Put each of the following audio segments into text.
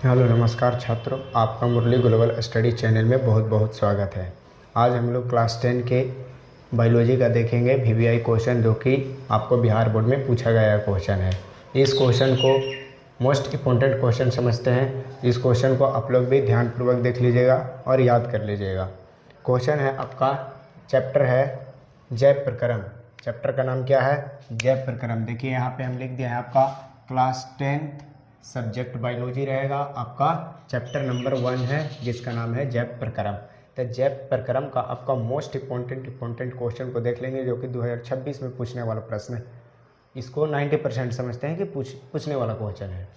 Hello नमस्कार छात्रों, आपका मुरली ग्लोबल स्टडी चैनल में बहुत बहुत स्वागत है। आज हम लोग क्लास 10 के बायोलॉजी का देखेंगे वीवीआई क्वेश्चन, जो कि आपको बिहार बोर्ड में पूछा गया क्वेश्चन है। इस क्वेश्चन को मोस्ट इम्पोर्टेंट क्वेश्चन समझते हैं। इस क्वेश्चन को आप लोग भी ध्यानपूर्वक देख लीजिएगा और याद कर लीजिएगा। क्वेश्चन है आपका, चैप्टर है जैव प्रक्रम। चैप्टर का नाम क्या है? जैव प्रक्रम। देखिए यहाँ पे हम लिख दिया है आपका क्लास 10 सब्जेक्ट बायोलॉजी रहेगा। आपका चैप्टर नंबर 1 है जिसका नाम है जैव प्रक्रम। तो जैव प्रक्रम का आपका मोस्ट इम्पोर्टेंट क्वेश्चन को देख लेंगे, जो कि 2026 में पूछने वाला प्रश्न है। इसको 90% समझते हैं कि पूछने वाला क्वेश्चन है।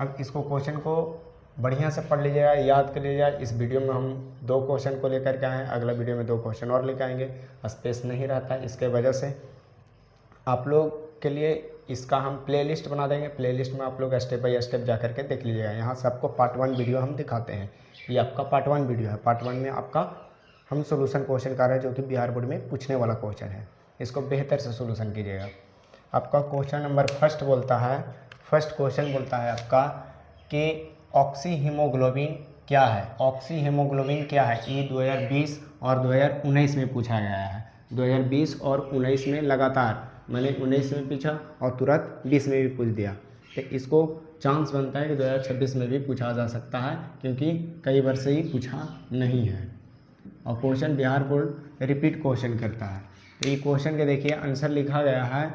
अब इसको क्वेश्चन को बढ़िया से पढ़ लीजिएगा, याद कर लीजिएगा। इस वीडियो में हम 2 क्वेश्चन को लेकर के आए हैं, अगला वीडियो में 2 क्वेश्चन और लेकर आएंगे। स्पेस नहीं रहता, इसके वजह से आप लोग के लिए इसका हम प्लेलिस्ट बना देंगे। प्लेलिस्ट में आप लोग स्टेप बाय स्टेप जा करके देख लीजिएगा। यहाँ से आपको पार्ट 1 वीडियो हम दिखाते हैं। ये आपका पार्ट 1 वीडियो है। पार्ट 1 में आपका हम सोल्यूशन क्वेश्चन कर रहे हैं, जो कि बिहार बोर्ड में पूछने वाला क्वेश्चन है। इसको बेहतर से सोल्यूशन कीजिएगा। आपका क्वेश्चन नंबर फर्स्ट क्वेश्चन बोलता है आपका कि ऑक्सी हीमोग्लोबिन क्या है। ऑक्सी हीमोग्लोबिन क्या है? ये 2020 और 2019 में पूछा गया है। 2020 और 19 में लगातार, मैंने 19 में पूछा और तुरंत 20 में भी पूछ दिया। तो इसको चांस बनता है कि 2026 में भी पूछा जा सकता है, क्योंकि कई बार से ही पूछा नहीं है। और question Bihar board repeat question करता है। तो ये क्वेश्चन के देखिए आंसर लिखा गया है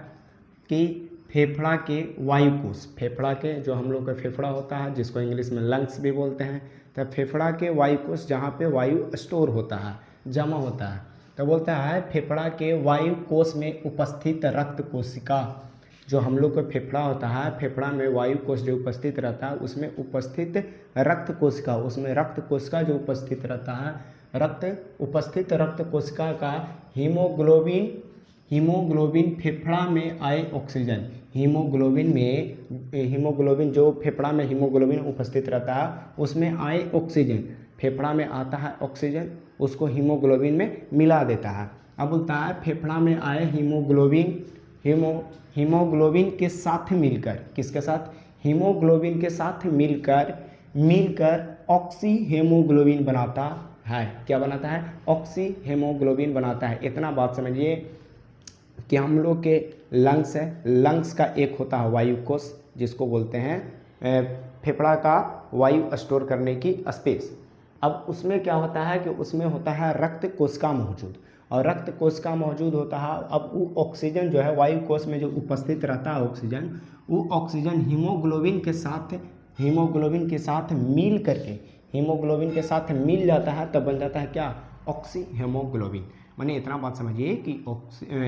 कि फेफड़ा के वायुकोश, फेफड़ा के जो हम लोग का फेफड़ा होता है, जिसको इंग्लिश में लंग्स भी बोलते हैं, तो फेफड़ा के वायुकोश जहाँ पे वायु स्टोर होता है, जमा होता है, तो बोलता है फेफड़ा के वायु कोश में उपस्थित रक्त कोशिका। जो हम लोग का फेफड़ा होता है, फेफड़ा में वायु कोश जो उपस्थित रहता है, उसमें उपस्थित रक्त कोशिका, उसमें रक्त कोशिका जो उपस्थित रहता है, उपस्थित रक्त कोशिका का हीमोग्लोबिन फेफड़ा में आए ऑक्सीजन, हीमोग्लोबिन जो फेफड़ा में हीमोग्लोबिन उपस्थित रहता है, उसमें आए ऑक्सीजन, फेफड़ा में आता है ऑक्सीजन, उसको हीमोग्लोबिन में मिला देता है। अब बोलता है फेफड़ा में आए हीमोग्लोबिन के साथ मिलकर, किसके साथ? हीमोग्लोबिन के साथ मिलकर ऑक्सी हीमोग्लोबिन बनाता है। क्या बनाता है? ऑक्सी हीमोग्लोबिन बनाता है। इतना बात समझिए कि हम लोग के लंग्स है, लंग्स का एक होता है वायु कोश, जिसको बोलते हैं फेफड़ा का वायु स्टोर करने की स्पेस। अब उसमें क्या होता है कि उसमें होता है रक्त कोशिका मौजूद, और रक्त कोशिका मौजूद होता है। अब वो ऑक्सीजन जो है वायु कोश में जो उपस्थित रहता है ऑक्सीजन, वो ऑक्सीजन हीमोग्लोबिन के साथ मिल जाता है, तब बन जाता है क्या? Oxy haemoglobin. मैंने इतना बात समझिए कि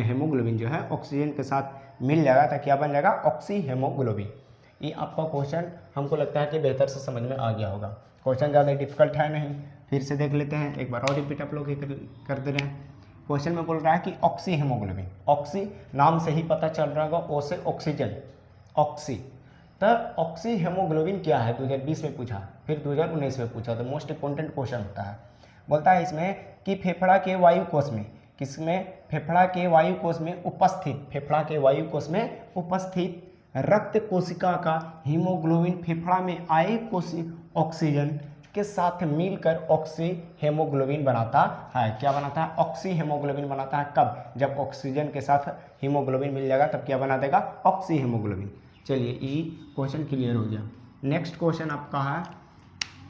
हीमोग्लोबिन जो है ऑक्सीजन के साथ मिल जाएगा तो क्या बन जाएगा? Oxy haemoglobin. ये आपका क्वेश्चन हमको लगता है कि बेहतर से समझ में आ गया होगा। क्वेश्चन ज़्यादा डिफिकल्ट है नहीं, फिर से देख लेते हैं एक बार और रिपीट आप लोग कर दे रहे हैं। क्वेश्चन में बोल रहा है कि ऑक्सी हीमोग्लोबिन, ऑक्सी नाम से ही पता चल रहा होगा, ओ से ऑक्सीजन, ऑक्सी। तो ऑक्सी हीमोग्लोबिन क्या है? 2020 में पूछा, फिर 2019 में पूछा, तो मोस्ट इंपॉर्टेंट क्वेश्चन होता है। बोलता है इसमें कि फेफड़ा के वायु कोश में, किसमें? फेफड़ा के वायु कोश में उपस्थित रक्त कोशिका का हीमोग्लोबिन फेफड़ा में आए ऑक्सीजन के साथ मिलकर ऑक्सी हीमोग्लोबिन बनाता है। क्या बनाता है? ऑक्सी हीमोग्लोबिन बनाता है। कब? जब ऑक्सीजन के साथ हीमोग्लोबिन मिल जाएगा तब क्या बना देगा? Oxy haemoglobin. चलिए ये क्वेश्चन क्लियर हो गया। नेक्स्ट क्वेश्चन आपका है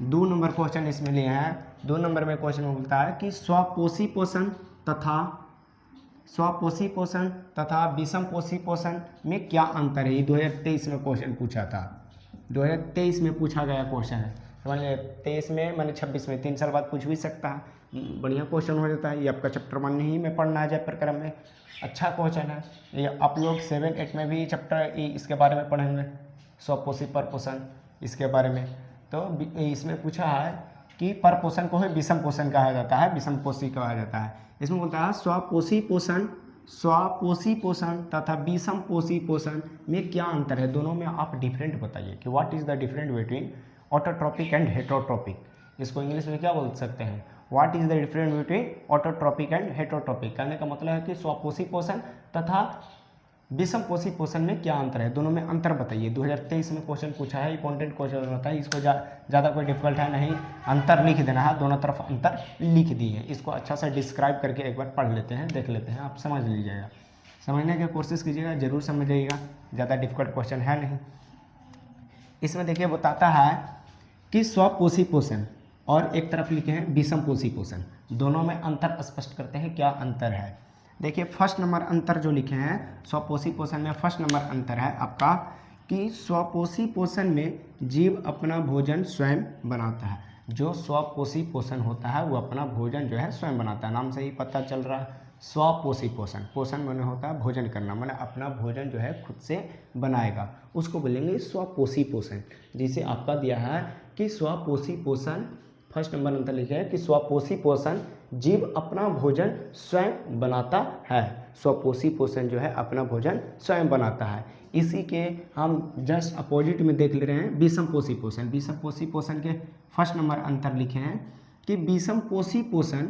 2 नंबर क्वेश्चन इसमें लिया है। 2 नंबर में क्वेश्चन में बोलता है कि स्वपोषी पोषण तथा विषम पोषी पोषण में क्या अंतर है। ये 2023 में क्वेश्चन पूछा था, 2023 में पूछा गया क्वेश्चन है। समझ लिया, 23 में मैंने 26 में, 3 साल बाद पूछ भी सकता है। बढ़िया क्वेश्चन हो जाता है। ये आपका चैप्टर 1 ही में पढ़ना है, जैव प्रक्रम में। अच्छा क्वेश्चन है ये। आप लोग 7-8 में भी चैप्टर इसके बारे में पढ़ेंगे, स्वपोषी परपोषण इसके बारे में। तो इसमें पूछा है कि परपोषण को ही विषम पोषण कहा जाता है, विषम पोषी कहा जाता है। इसमें बोलता है स्वपोषी पोषण तथा विषम पोषी पोषण में क्या अंतर है। दोनों में आप डिफरेंट बताइए कि what is the different between autotrophic and heterotrophic. इसको इंग्लिश में क्या बोल सकते हैं? What is the difference between autotrophic and heterotrophic. कहने का मतलब है कि स्वपोषी पोषण तथा विषम पोषी पोषण में क्या अंतर है, दोनों में अंतर बताइए। 2023 में क्वेश्चन पूछा है, इंपॉर्टेंट क्वेश्चन होता है, इसको ज़्यादा कोई डिफिकल्ट है नहीं, अंतर लिख देना है, दोनों तरफ अंतर लिख दिए। इसको अच्छा से डिस्क्राइब करके एक बार पढ़ लेते हैं, देख लेते हैं, आप समझ लीजिएगा, समझने की कोशिश कीजिएगा, जरूर समझिएगा, ज़्यादा डिफिकल्ट क्वेश्चन है नहीं। इसमें देखिए बताता है कि स्वपोषी पोषण और एक तरफ लिखे हैं विषम पोषी पोषण, दोनों में अंतर स्पष्ट करते हैं, क्या अंतर है। देखिए फर्स्ट नंबर अंतर जो लिखे हैं स्वपोषी पोषण में, फर्स्ट नंबर अंतर है आपका कि स्वपोषी पोषण में जीव अपना भोजन स्वयं बनाता है। जो स्वपोषी पोषण होता है वो अपना भोजन जो है स्वयं बनाता है, नाम से ही पता चल रहा है। स्वपोषी पोषण, पोषण माने होता है भोजन करना, माने अपना भोजन जो है खुद से बनाएगा, उसको बोलेंगे स्वपोषी पोषण। जिसे आपका दिया है कि स्वपोषी पोषण, फर्स्ट नंबर अंतर लिखे है कि स्वपोषी पोषण जीव अपना भोजन स्वयं बनाता है। स्वपोषी पोषण जो है अपना भोजन स्वयं बनाता है। इसी के हम जस्ट अपोजिट में देख ले रहे हैं विषम पोषी पोषण। विषम पोषी पोषण के फर्स्ट नंबर अंतर लिखे हैं कि विषम पोषी पोषण,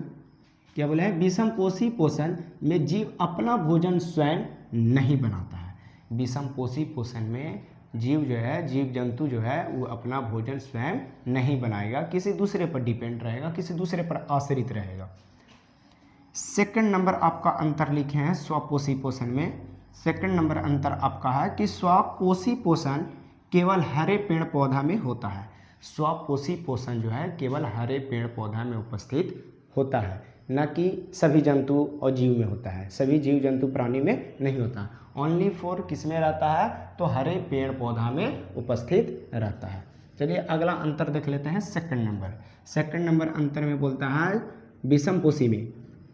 क्या बोले हैं, विषम पोषी पोषण में जीव अपना भोजन स्वयं नहीं बनाता है। विषम पोषी पोषण में जीव जो है, जीव जंतु जो है वो अपना भोजन स्वयं नहीं बनाएगा, किसी दूसरे पर डिपेंड रहेगा, किसी दूसरे पर आश्रित रहेगा। सेकंड नंबर आपका अंतर लिखे हैं स्वपोषी पोषण में। सेकंड नंबर अंतर आपका है कि स्वपोषी पोषण केवल हरे पेड़ पौधा में होता है। स्वपोषी पोषण जो है केवल हरे पेड़ पौधा में उपस्थित होता है, न कि सभी जंतु और जीव में होता है, सभी जीव जंतु प्राणी में नहीं होता। ओनली फॉर किस में रहता है, तो हरे पेड़ पौधा में उपस्थित रहता है। चलिए अगला अंतर देख लेते हैं सेकंड नंबर। सेकंड नंबर अंतर में बोलता है विषम पोषी में।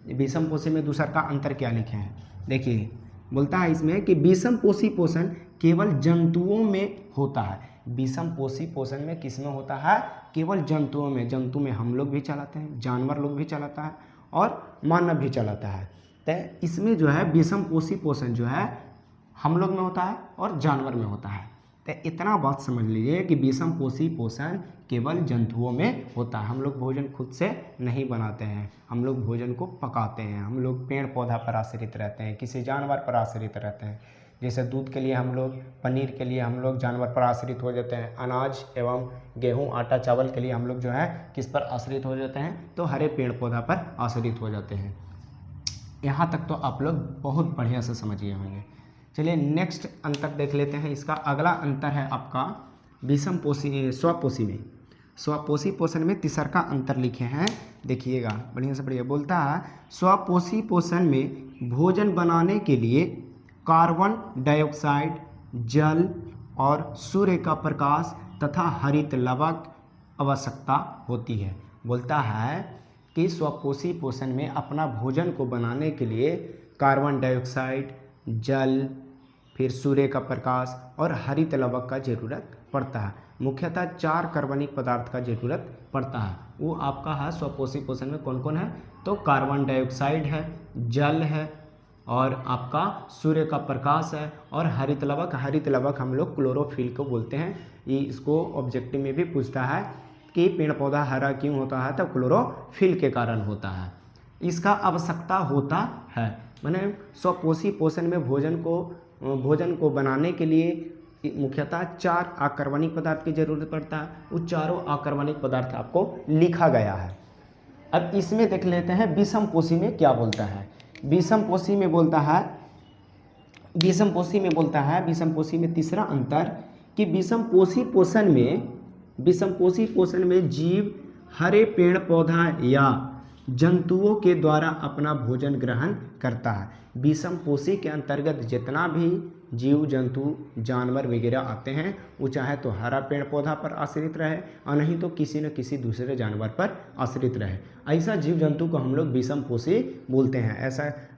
विषम पोषी में दूसरा का अंतर क्या लिखे हैं, देखिए बोलता है इसमें कि विषम पोषी पोषण केवल जंतुओं में होता है। विषम पोषी पोषण में किस में होता है, केवल जंतुओं में। जंतु में हम लोग भी चलाते हैं, जानवर लोग भी चलाता है और मानव भी चलाता है। तो इसमें जो है विषम पोषी पोषण जो है हम लोग में होता है और जानवर में होता है। तो इतना बात समझ लीजिए कि विषम पोषी पोषण केवल जंतुओं में होता है। हम लोग भोजन खुद से नहीं बनाते हैं, हम लोग भोजन को पकाते हैं, हम लोग पेड़ पौधा पर आश्रित रहते हैं, किसी जानवर पर आश्रित रहते हैं। जैसे दूध के लिए हम लोग, पनीर के लिए हम लोग जानवर पर आश्रित हो जाते हैं, अनाज एवं गेहूँ आटा चावल के लिए हम लोग जो है किस पर आश्रित हो जाते हैं, तो हरे पेड़ पौधा पर आश्रित हो जाते हैं। यहाँ तक तो आप लोग बहुत बढ़िया से समझिए होंगे। चलिए नेक्स्ट अंतर देख लेते हैं। इसका अगला अंतर है आपका विषम पोषी स्वपोषी में। स्वपोषी पोषण में तीसरा का अंतर लिखे हैं, देखिएगा बढ़िया से बढ़िया। बोलता है स्वपोषी पोषण में भोजन बनाने के लिए कार्बन डाइऑक्साइड, जल और सूर्य का प्रकाश तथा हरित लवक आवश्यकता होती है। बोलता है कि स्वपोषी पोषण में अपना भोजन को बनाने के लिए कार्बन डाइऑक्साइड, जल, फिर सूर्य का प्रकाश और हरित लवक का जरूरत पड़ता है। मुख्यतः 4 कार्बनिक पदार्थ का जरूरत पड़ता है। वो आपका है स्वपोषी पोषण में कौन कौन है, तो कार्बन डाइऑक्साइड है, जल है और आपका सूर्य का प्रकाश है और हरित लवक। हरित लवक हम लोग क्लोरोफिल को बोलते हैं। ये इसको ऑब्जेक्टिव में भी पूछता है कि पेड़ पौधा हरा क्यों होता है, तो क्लोरोफिल के कारण होता है, इसका आवश्यकता होता है। मैंने स्वपोषी पोषण में भोजन को बनाने के लिए मुख्यतः 4 अकार्बनिक पदार्थ की जरूरत पड़ता है। वो चारों अकार्बनिक पदार्थ आपको लिखा गया है। अब इसमें देख लेते हैं विषम पोषी में क्या बोलता है। विषम पोषी में बोलता है, विषम पोषी में तीसरा अंतर कि विषम पोषी पोषण में जीव हरे पेड़ पौधा या जंतुओं के द्वारा अपना भोजन ग्रहण करता है। विषम पोषी के अंतर्गत जितना भी जीव जंतु जानवर वगैरह आते हैं वो चाहे तो हरा पेड़ पौधा पर आश्रित रहे और नहीं तो किसी न किसी दूसरे जानवर पर आश्रित रहे। ऐसा जीव जंतु को हम लोग विषम पोषी बोलते हैं।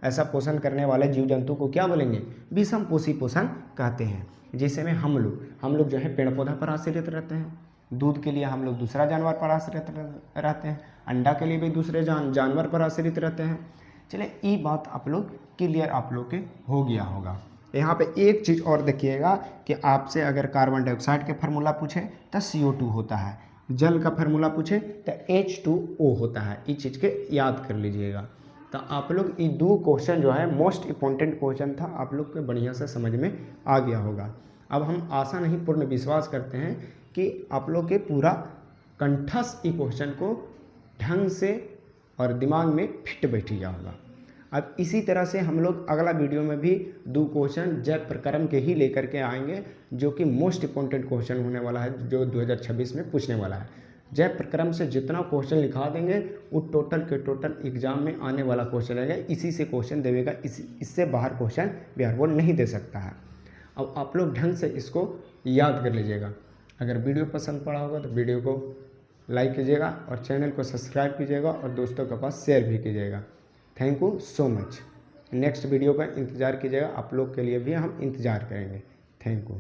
ऐसा पोषण करने वाले जीव जंतु को क्या बोलेंगे, विषम पोषी पोषण कहते हैं। जैसे में हम लोग जो है पेड़ पौधा पर आश्रित रहते हैं, दूध के लिए हम लोग दूसरा जानवर पर आश्रित रहते हैं, अंडा के लिए भी दूसरे जानवर पर आश्रित रहते हैं। चलिए ये बात आप लोग क्लियर आप लोग के हो गया होगा। यहाँ पे एक चीज़ और देखिएगा कि आपसे अगर कार्बन डाइऑक्साइड के फार्मूला पूछे तो CO2 होता है, जल का फार्मूला पूछे तो H2O होता है। इस चीज़ के याद कर लीजिएगा। तो आप लोग ये 2 क्वेश्चन जो है मोस्ट इम्पोर्टेंट क्वेश्चन था, आप लोग को बढ़िया से समझ में आ गया होगा। अब हम आशा नहीं पूर्ण विश्वास करते हैं कि आप लोग के पूरा कंठस्थ ई क्वेश्चन को ढंग से और दिमाग में फिट बैठ गया होगा। अब इसी तरह से हम लोग अगला वीडियो में भी 2 क्वेश्चन जय प्रकरण के ही लेकर के आएंगे, जो कि मोस्ट इम्पोर्टेंट क्वेश्चन होने वाला है, जो 2026 में पूछने वाला है। जय प्रकरण से जितना क्वेश्चन लिखा देंगे वो टोटल के टोटल एग्जाम में आने वाला क्वेश्चन रहेगा, इसी से क्वेश्चन देगा, इससे बाहर क्वेश्चन बिहार बोर्ड नहीं दे सकता है। अब आप लोग ढंग से इसको याद कर लीजिएगा। अगर वीडियो पसंद पड़ा होगा तो वीडियो को लाइक कीजिएगा और चैनल को सब्सक्राइब कीजिएगा और दोस्तों के पास शेयर भी कीजिएगा। Thank you so much. Next video का इंतज़ार कीजिएगा, आप लोग के लिए भी हम इंतज़ार करेंगे। Thank you.